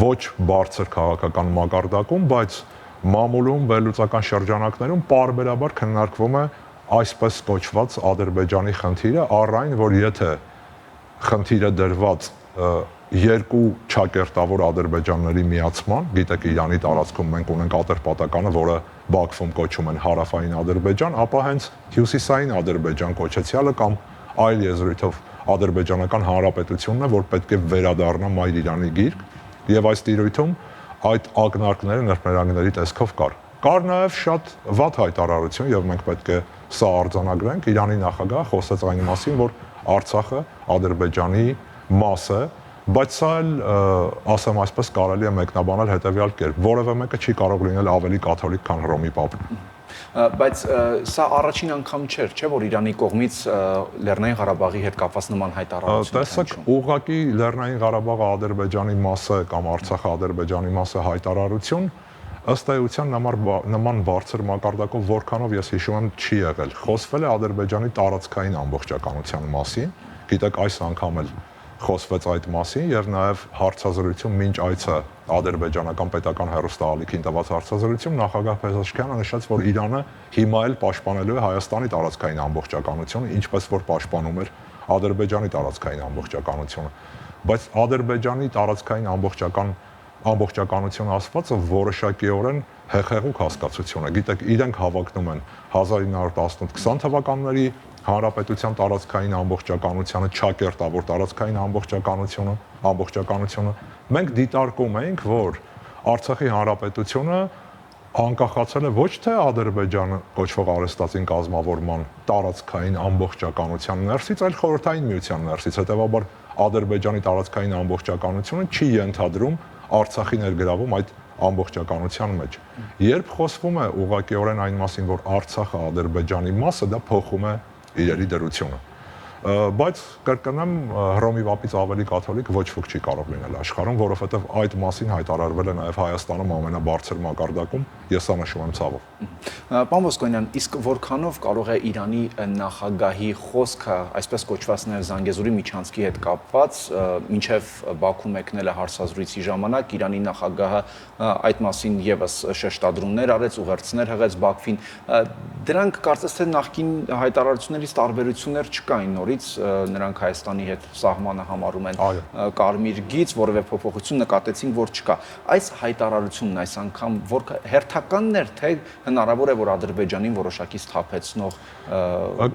ոչ բարձր քաղաքական մակարդակում, բայց մամուլում, վերլուծական շրջանակներում պարբերաբար քննարկվում է այսպես կոչված Ադրբեջանի խնդիրը, առ այն, որ եթե խնդիրը դրված երկու ճակերտավոր ադրբեջանների միացման, գիտեք, Իրանի տարածքում մենք ունենք Ատրպատականը, որը Բաքվում կոչում են Հարավային Ադրբեջան, ապա հենց Հյուսիսային Ադրբեջան կոչեցյալը կամ այլ եզրույթով Ադրբեջանական Հանրապետությունն է, որ պետք է վերադառնա Մայր Իրանի գիրկ, եւ այս տիրույթում այդ ակնարկները նրբերանգների տեսքով կար։ Կար նաև շատ վատ հայտարարություն, եւ մենք պետք է սա արձանագրենք, Իրանի նախագահը խոսեց այն մասին, որ Արցախը Ադրբեջանի մաս է, բայց սա էլ, ասեմ այսպես, կարելի է մեկնաբանել հետեւյալ կերպ. որևէ մեկը չի կարող լինել ավելի կաթոլիկ, քան Հռոմի Պապը։ Բայց սա առաջին անգամ չէ, որ Իրանի կողմից Լեռնային Ղարաբաղի հետ կապված նման հայտարարություն։ Տեսեք, ուղղակի Լեռնային Ղարաբաղը Ադրբեջանի մաս է կամ Արցախը Ադրբեջանի մաս է հայտարարություն, ըստ էության նման բարձր մակարդակով որքանով ես հիշում եմ չի եղել։ Խոսվել է Ադրբեջանի տարածքային ամբողջականության մասին, գիտեք, այս անգամ էլ խոսվեց այդ մասին եւ նաեւ հարցազրույցում մինչ այցը ադրբեջանական պետական հեռուստաալիքին տված հարցազրույցում նախագահ Փեզեշքյանը նշեց, որ Իրանը հիմա էլ պաշտպանելու է Հայաստանի տարածքային ամբողջականությունը, ինչպես որ պաշտպանում էր Ադրբեջանի տարածքային ամբողջականությունը, բայց Ադրբեջանի տարածքային ամբողջականություն ասվածը որոշակիորեն հեղեղուկ հասկացություն է։ Գիտեք, իրենք հավակնում են 1918-20 թվականների հանրապետության տարածքային ամբողջականությունը, ճակերտավոր տարածքային ամբողջականությունը։ Մենք դիտարկում ենք, որ Արցախի հանրապետությունը անկախացել է ոչ թե Ադրբեջանը կոչվող արհեստածին կազմավորման տարածքային ամբողջականության ներսից, այլ Խորհրդային Միության ներսից։ Հետևաբար Ադրբեջանի տարածքային ամբողջականությունը չի ենթադրում Արցախի ներգրավում այդ ամբողջականության մեջ։ Երբ խոսվում է ուղղակիորեն այն մասին, որ Արցախը Ադրբեջանի մասը, դա փոխում է իրերի դրությունը։ Բայց կրկնեմ, Հռոմի վապից ավելի կաթոլիկ ոչ ոք չի կարող լինել աշխարհում, որովհետև այդ մասին հայտարարվել է նաև Հայաստանում ամենաբարձր մակարդակում, ես սա նշում եմ ցավով։ Պարոն Ոսկանյան, իսկ որքանով կարող է Իրանի նախագահի խոսքը, այսպես կոչվածներ Զանգեզուրի միջանցքի հետ կապված, մինչև Բաքու մեկնելը հարցազրույցի ժամանակ Իրանի նախագահը այդ մասին եւս շեշտադրումներ արեց, ուղերձներ հղեց Բաքվին, դրանք կարծես թե նախկին հայտարարություններից տարբերություններ չկային, նորից նրանք Հայաստանի հետ սահմանը համարում են կարմիր գիծ, որևէ փոփոխություն նկատեցին, որ չկա։ Այս հայտարարությունն այս անգամ որ հերթականն էր, թե հնարավոր է որ Ադրբեջանին որոշակի սթափեցնող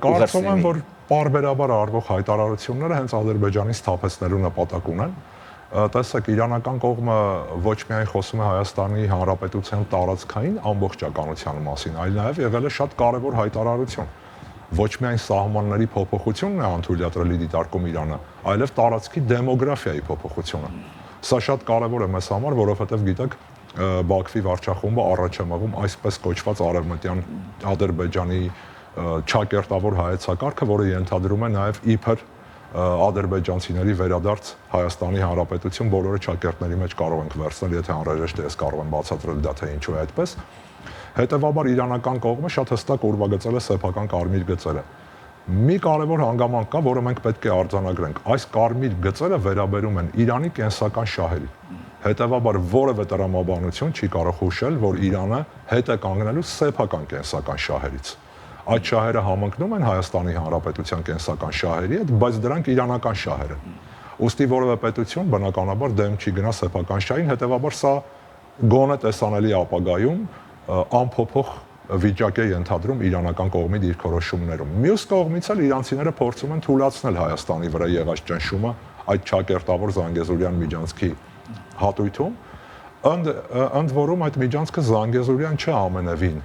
կարծում եմ, որ պարբերաբար արվող հայտարարությունները հենց Ադրբեջանի սթափեցնելու նպատակ ունեն։ Տեսեք, իրանական կողմը ոչ միայն խոսում է Հայաստանի Հանրապետության տարածքային ամբողջականության մասին, այլ նաև եղել է շատ կարևոր հայտարարություն։ Ոչ միայն սահմանների փոփոխությունն է անդրադառնալի դիտարկում Իրանը, այլև տարածքի դեմոգրաֆիայի փոփոխությունը։ Սա շատ կարևոր է մեզ համար, որովհետև գիտեք, Բաքվի վարչախումբը առաջ է մղում այսպես կոչված արևմտյան Ադրբեջանի ճակերտավոր հայեցակարգը, որը ենթադրում է նաև իբր ադրբեջանցիների վերադարձ Հայաստանի Հանրապետություն, բոլորը ճակերտների մեջ կարող ենք վերցնել, եթե անհրաժեշտ է, ես կարող եմ բացատրել դա թե ինչու է այդպես։ Հետևաբար իրանական կողմը շատ հստակ ուրվագծել է սեփական կարմիր գծերը։ Մի կարևոր հանգամանք կա, որը մենք պետք է արձանագրենք։ Այս կարմիր գծերը վերաբերում են Իրանի կենսական շահերի։ Հետևաբար որևէ տրամաբանություն չի կարող հուշել, որ Իրանը հետ է կանգնելու սեփական կենսական շահերից։ Այդ շահերը համընկնում են Հայաստանի Հանրապետության կենսական շահերի հետ, բայց դրանք իրանական շահեր են։ Ուստի որևէ պետություն բնականաբար դեմ չի գնա սեփական շահին, հետևաբար սա գոնե տեսանելի ապագայում անփոփոխ վիճակ է ենթադրում իրանական կողմի դիրքորոշումներում։ Մյուս կողմից էլ իրանցիները փորձում են թույլատրել Հայաստանի վրա եղած ճնշումը այդ ճակերտավոր Զանգեզուրյան միջանցքի հատույթում, ընդ որում այդ միջանցքը Զանգեզուրյան չէ ամենևին։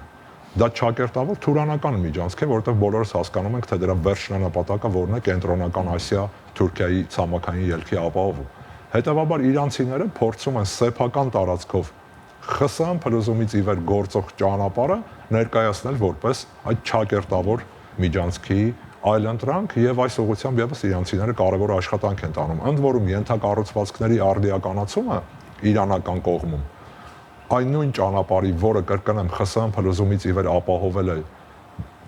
Դա ճակերտավոր թուրանական միջանցք է, որովհետև բոլորս հասկանում ենք, թե դրա վերջնանպատակը որն է կենտրոնական Ասիա Թուրքիայի ցամաքային ելքի ապահովում։ Հետևաբար իրանցիները փորձում են սեփական տարածքով ԽՍՀՄ փլուզումից ի վեր գործող ճանապարհը ներկայացնել որպես այդ ճակերտավոր միջանցքի այլընտրանք եւ այս ուղղությամբ եւս իրանցիները կարևոր աշխատանք են տանում։ Ընդ որում ենթակառուցվածքների արդիականացումը իրանական կողմում այն նույն ճանապարհի, որը կրկնեմ ԽՍՀՄ փլուզումից ի վեր ապահովել է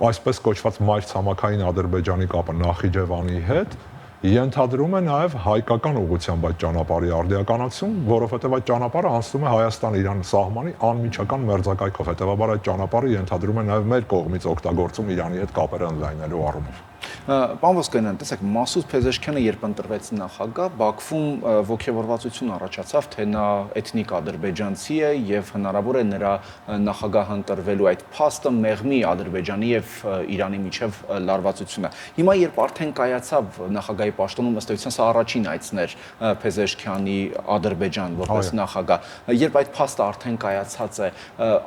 այսպես կոչված մայր ցամաքային Ադրբեջանի կապը Նախիջևանի հետ, ենթադրում է նաև հայկական ուղղությամբ այդ ճանապարհի արդիականացում, որովհետև այդ ճանապարհը անցնում է Հայաստան-Իրան սահմանի անմիջական մերձակայքով, հետևաբար այդ ճանապարհը ենթադրում է նաև մեր կողմից օգտագործում Իրանի հետ կապեր ընդլայնելու առումով։ Պարոն Ոսկանյան, տեսեք, Մասուդ Փեզեշքյանը երբ ընտրվեց նախագահ, Բաքվում ոգևորվածություն առաջացավ, թե նա էթնիկ ադրբեջանցի է եւ հնարավոր է նրա նախագահ ընտրվելու այդ փաստը մեղմի Ադրբեջանի եւ Իրանի միջև լարվածությունը։ Հիմա երբ արդեն կայացավ նախագահի պաշտոնում, ըստ էության սա առաջին այցն էր Փեզեշքյանի Ադրբեջան որպես նախագահ, երբ այդ փաստը արդեն կայացած է,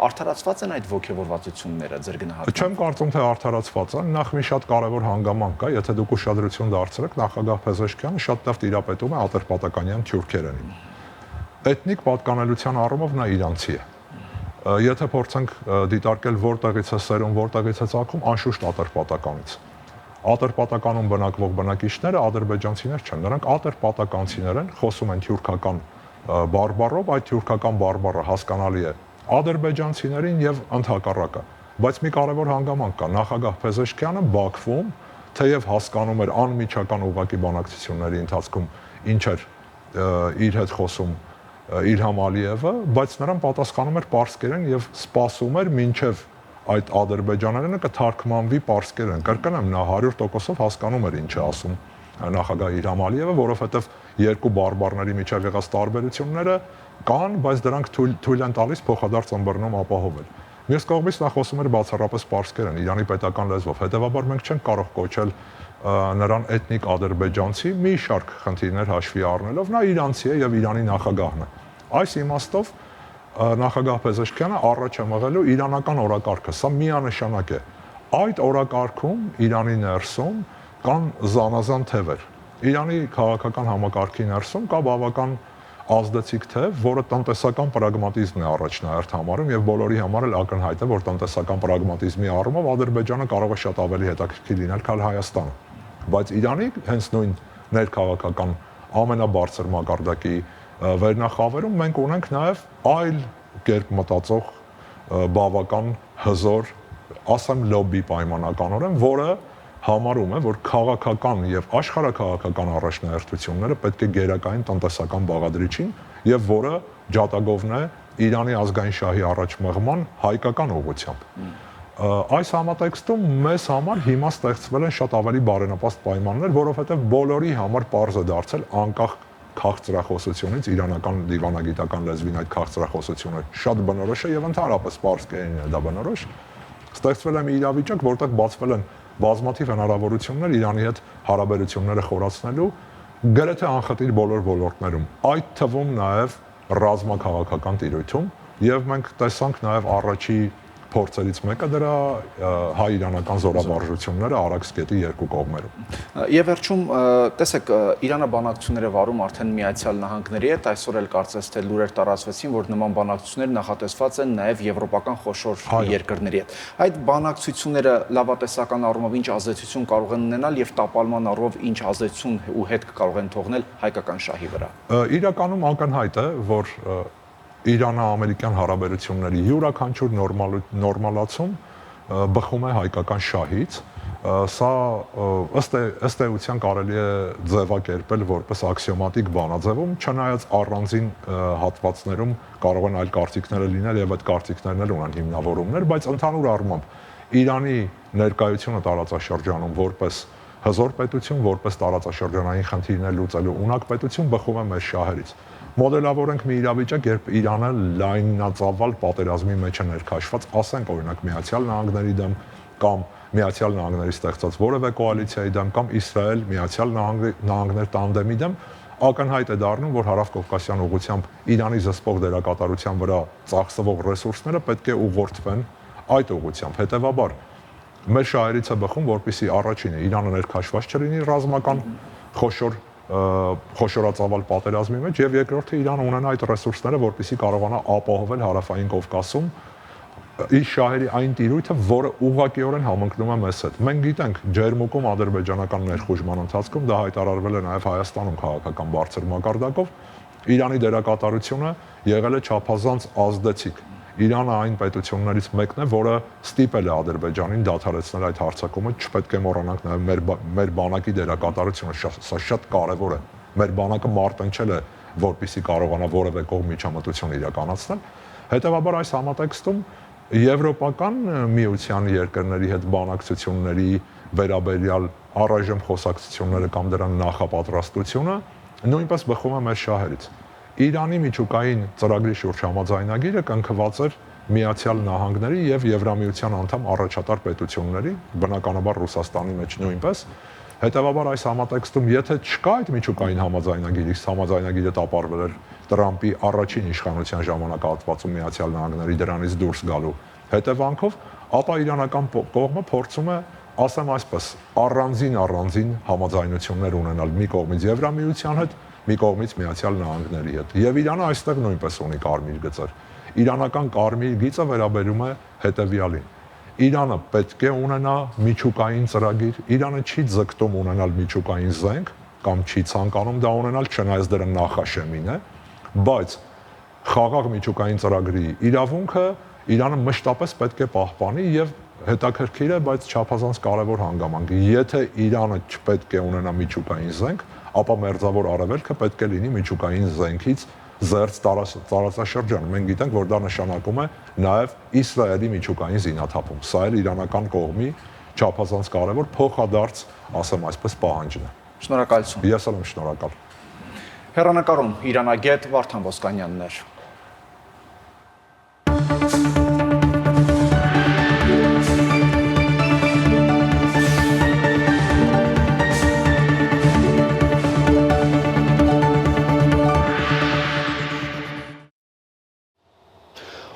արդարացված են այդ ոգևորվածությունները ձեր գնահատմամբ։ Չեմ կարծում, թե արդարացված են, նախ մի շատ կարևոր հանգամանք կա, եթե դուք ուշադրություն դարձրեք, նախագահ Փեզեշքյանը շատ լավ տիրապետում է Ատրպատականյան թյուրքերենին։ Էթնիկ պատկանելության առումով նա իրանցի է։ Եթե փորձենք դիտարկել որտեղից է սերուն, որտեղից է ծագում, անշուշտ Ատրպատականից։ Ատրպատականում բնակվող բնակիչները ադրբեջանցիներ չեն, նրանք ատրպատականցիներ են, խոսում են թյուրքական բարբառով, այդ թյուրքական բարբառը հասկանալի է ադրբեջանցիներին եւ ընդհակառակը։ Բայց մի կարևոր հանգամանք կա, նախագահ Փեզեշքյանը Բաքվում, թեև հասկանում էր անմիջական ուղղակի բանակցությունների ընթացքում ինչ էր իր հետ խոսում Իլհամ Ալիևը, բայց նրան պատասխանում էր պարսկերեն եւ սպասում էր մինչեւ այդ ադրբեջաներենը կթարգմանվի պարսկերեն։ Կրկնեմ, նա 100%-ով հասկանում էր ինչ է ասում նախագահ Իլհամ Ալիևը, որովհետեւ երկու բարբառների միջև եղած տարբերությունները կան, բայց դրանք թույլ են տալիս փոխադարձ ըմբռնում ապահովել։ Մյուս կողմից նա խոսում էր բացառապես պարսկերեն, Իրանի պետական լեզվով, հետևաբար մենք չենք կարող կոչել նրան էթնիկ ադրբեջանցի, մի շարք խնդիրներ հաշվի առնելով, նա իրանցի է եւ Իրանի նախագահն է։ Այս իմաստով նախագահ Փեզեշքյանը առաջ է մղելու իրանական օրակարգը, սա միանշանակ է։ Այդ օրակարգում Իրանի ներսում կան զանազան թևեր։ Իրանի քաղաքական համակարգի ներսում կա բավական ազդեցիկ թե, որը տնտեսական պրագմատիզմն է առաջնահերթ համարում եւ բոլորի համար էլ ակնհայտ է, որ տնտեսական պրագմատիզմի առումով Ադրբեջանը կարող է շատ ավելի հետաքրքիր լինել, քան Հայաստանը։ Բայց Իրանի հենց նույն ներքաղաքական ամենաբարձր մակարդակի վերնախավերում մենք ունենք նաեւ այլ կերպ մտածող բավական հզոր, ասեմ լոբի պայմանականորեն, որը համարում է, որ քաղաքական եւ աշխարհաքաղաքական առաջնահերթությունները պետք է գերակային տնտեսական բաղադրիչին եւ որը ջատագովն է Իրանի ազգային շահի առաջմղման հայկական ուղղությամբ։ Այս համատեքստում մեզ համար հիմա ստեղծվել են շատ ավելի բարենպաստ պայմաններ, որովհետեւ բոլորի համար պարզ է դարձել անկախ քաղցրախոսությունից իրանական դիվանագիտական լեզվին այդ քաղցրախոսությունը շատ բնորոշ է եւ ընդհանրապես պարզ կերին է դա բնորոշ։ Ստեղծվել է մի իրավիճակ, որտեղ բացվել են բազմաթիվ հնարավորություններ Իրանի հետ հարաբերությունները խորացնելու գրեթե անխտիր բոլոր ոլորտներում, այդ թվում նաև ռազմաքաղաքական տիրույթում, եւ մենք տեսանք նաև առաջի փորձերից մեկը դրա հայ-իրանական զորավարժությունները Արաքսկետի երկու կողմերում։ Եվ վերջում տեսեք Իրանը բանակցություններ է վարում արդեն Միացյալ Նահանգների հետ, այսօր էլ կարծես թե լուրեր տարածվեցին, որ նման բանակցություններ նախատեսված են նաև եվրոպական խոշոր երկրների հետ։ Այդ բանակցությունները լավատեսական առումով ինչ ազդեցություն կարող են ունենալ եւ տապալման առումով ինչ ազդեցություն ու հետ կարող են թողնել հայկական շահի վրա։ Իրականում ակնհայտ է, որ Իրано-ամերիկյան հարաբերությունների յուրաքանչյուր նորմալացում բխում է հայկական շահից, սա ըստ էության կարելի է ձևակերպել որպես աքսիոմատիկ բանաձևում, չնայած առանձին հատվածներում կարող են այլ կարծիքներ լինել եւ այդ կարծիքներն էլ ունեն հիմնավորումներ, բայց ընդհանուր առմամբ Իրանի ներկայությունը տարածաշրջանում որպես հզոր պետություն, որպես տարածաշրջանային խնդիրներ լուծելու ունակ պետություն բխում է մեր շահերից։ Մոդելավորենք մի իրավիճակ, երբ Իրանը լայնածավալ պատերազմի մեջ է ներքաշված, ասենք օրինակ Միացյալ Նահանգների դեմ կամ Միացյալ Նահանգների ստեղծած որևէ կոալիցիայի դեմ կամ Իսրայել Միացյալ Նահանգներ տանդեմի դեմ, ակնհայտ է դառնում, որ Հարավկովկասյան ուղղությամբ Իրանի զսպող դերակատարության վրա ծախսվող ռեսուրսները պետք է ուղղորդվեն այդ ուղղությամբ։ Հետևաբար մեր շահերից է բխում, որպեսզի առաջինը Իրանը ներքաշված չլինի ռազմական խոշորածավալ պատերազմի մեջ եւ երկրորդը Իրանը ունենա այդ ռեսուրսները, որպեսզի կարողանա ապահովել Հարավային Կովկասում իր շահերի այն տիրույթը, որը ուղղակիորեն համընկնում է մեզ հետ։ Մենք գիտենք, Ջերմուկում ադրբեջանական ներխուժման ընթացքում դա հայտարարվել է նաեւ Հայաստանում քաղաքական բարձր մակարդակով, Իրանի դերակատարությունը եղել է չափազանց ազդեցիկ։ Իրանը այն պետություններից մեկն է, որը ստիպել է Ադրբեջանին դադարեցնել այդ հարձակումը, չպետք է մոռանանք նաև մեր բանակի դերակատարությունը, սա շատ կարևոր է։ Մեր բանակը մարտնչել է, որպեսզի կարողանա որևէ կողմ միջամտություն իրականացնել։ Հետևաբար այս համատեքստում եվրոպական միության երկրների հետ բանակցությունների վերաբերյալ առայժմ խոսակցությունները կամ դրան նախապատրաստությունը նույնպես բխում է մեր շահերից։ Իրանի միջուկային ծրագրի շուրջ համաձայնագիրը կնքված էր Միացյալ Նահանգների եւ Եվրամիության անդամ առաջատար պետությունների, բնականաբար Ռուսաստանի մեջ նույնպես։ Հետևաբար այս համատեքստում, եթե չկա այդ միջուկային համաձայնագիր, համաձայնագիրը տապալվել էր Տրամպի առաջին իշխանության ժամանակահատվածում Միացյալ Նահանգների դրանից դուրս գալու հետևանքով, ապա իրանական կողմը փորձում է, ասեմ այսպես, առանձին համաձայնություններ ունենալ մի կողմից Եվրամիության հետ, մի կողմից Միացյալ Նահանգների հետ։ Եվ Իրանը այստեղ նույնպես ունի կարմիր գծեր։ Իրանական կարմիր գիծը վերաբերում է հետևյալին։ Իրանը պետք է ունենա միջուկային ծրագիր, Իրանը չի ձգտում ունենալ միջուկային զենք կամ չի ցանկանում դա ունենալ, չնայած դրա նախաշեմին է, բայց խաղաղ միջուկային ծրագրի իրավունքը Իրանը մշտապես պետք է պահպանի եւ հետաքրքիր է, բայց չափազանց կարևոր հանգամանք։ Եթե Իրանը չպետք է ունենա միջուկային զենք, ապա մերձավոր արևելքը պետք է լինի միջուկային զենքից զերծ տարածաշրջան։ Մենք գիտենք, որ դա նշանակում է նաև Իսրայելի միջուկային զինաթափում։ Սա էլ իրանական կողմի չափազանց կարևոր փոխադարձ, ասեմ այսպես, պահանջն է։ Շնորհակալություն։ Ես էլ եմ շնորհակալ։ Հեռանկարում իրանագետ Վարդան Ոսկանյանն էր։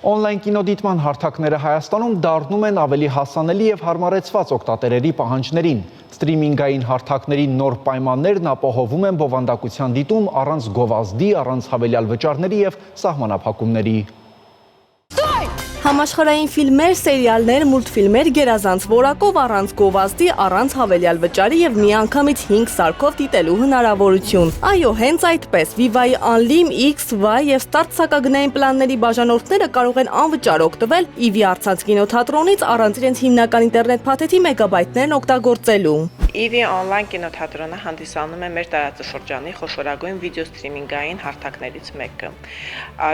Օնլայն կինոդիտման հարթակները Հայաստանում դառնում են ավելի հասանելի եւ հարմարեցված օգտատերերի պահանջներին։ Ստրիմինգային հարթակների նոր պայմաններն ապահովում են բովանդակության դիտում առանց գովազդի, առանց հավելյալ վճարների եւ սահմանափակումների։ Համաշխարհային ֆիլմեր, սերիալներ, մուլտֆիլմեր գերազանց որակով առանց գովազդի, առանց հավելյալ վճարի եւ միանգամից 5 սարքով դիտելու հնարավորություն։ Այո, հենց այդպես Viva-ի Unlim, X, Y եւ Start սակագնային պլանների բաժանորդները կարող են անվճար օգտվել EV Արցանց կինոթատրոնից առանց իրենց հիմնական ինտերնետ փաթեթի մեգաբայթներն օգտագործելու։ EV on-line կինոթատրոնը հանդիսանում է մեր տարածաշրջանի խոշորագույն վիդեո սթրիմինգային հարթակներից մեկը։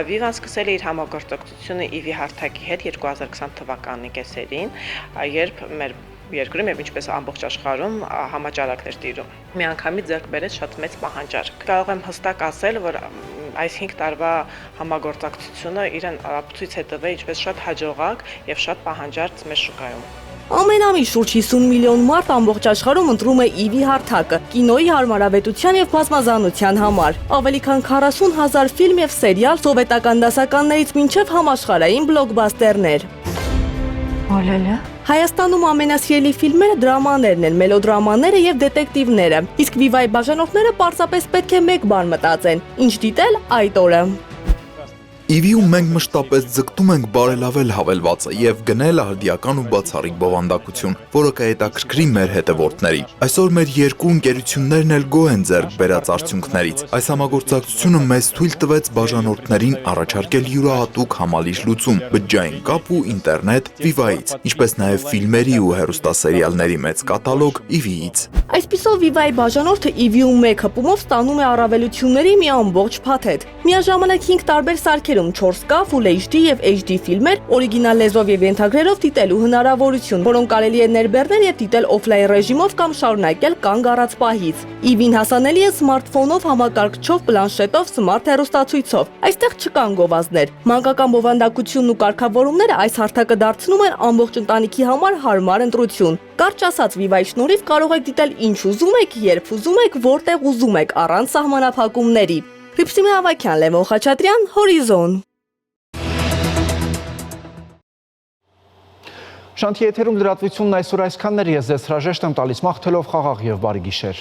Viva-ն սկսել է իր համագործակցությունը EV հարթակի հետ 2020 թվականի կեսերին, երբ մեր երկրում եւ ինչպես ամբողջ աշխարհում համաճարակներ տիրում։ Միանգամից ձեռք բերեց շատ մեծ պահանջարկ։ Կարող եմ հստակ ասել, որ այս 5 տարվա համագործակցությունը իրեն ցույց է տվել ինչպես շատ հաջողակ եւ շատ պահանջարկ մեր շուկայում։ Ամեն ամիս շուրջ 50 միլիոն մարդ ամբողջ աշխարհում ընտրում է EV հարթակը կինոյի հարմարավետության եւ բազմազանության համար։ Ավելի քան 40,000 ֆիլմ եւ սերիալ սովետական դասականներից մինչեւ համաշխարհային բլոկբասթերներ։ Օլելա։ Հայաստանում ամենասիրելի ֆիլմերը դրամաներն են, մելոդրամաները եւ դետեկտիվները։ Իսկ Viva-ի բաժանորդները պարզապես պետք է մեկ բան մտածեն՝ ինչ դիտել այդ օրը։ EV-ում մենք մշտապես ձգտում ենք բարելավել հավելվածը եւ գնել արդիական ու բացառիկ բովանդակություն, որը կհետաքրքրի մեր հետևորդներին։ Այսօր մեր երկու ընկերություններն էլ գոհ են ձեռք բերած արդյունքներից։ Այս համագործակցությունը մեզ թույլ տվեց բաժանորդներին առաջարկել յուրահատուկ համալիր լուծում, բջջային կապ ու ինտերնետ Viva-ից, ինչպես նաեւ ֆիլմերի ու հեռուստասերիալների մեծ կատալոգ EV-ից։ Այսպիսով Viva-ի բաժանորդը EV-ում մեկ հպումով ստանում է առավելությունների մի ամբողջ փաթեթ։ Միաժամանակ 5 տարբեր սարքերում 4K, Full HD եւ HD ֆիլմեր, օրիգինալ լեզվով եւ ենթագրերով դիտելու հնարավորություն, որոնք կարելի է ներբեռնել եւ դիտել օֆլայն ռեժիմով կամ շարունակել կանգ առած պահից։ EV-ն հասանելի է սմարթֆոնով, համակարգչով, պլանշետով, սմարթ հեռուստացույցով։ Այստեղ չկան գովազդներ։ Մանկական բովանդակությունն ու կարգավորումները այս հարթակը դարձնում են ամբողջ ընտանիքի համար հարմար ընտրություն։ Կարճ ասած, Viva-ի շնորհիվ կարող եք դիտել ինչ ուզում եք, երբ ուզում եք, որտեղ ուզում եք, առանց սահմանափակումների։ Հրիփսիմե Ավագյան, Լևոն Խաչատրյան, Հորիզոն։ Շանթի եթերում լրատվությունն այսօր այսքանն էր, ես ձեզ հրաժեշտ եմ տալիս մաղթելով խաղաղ եւ բարի գիշեր։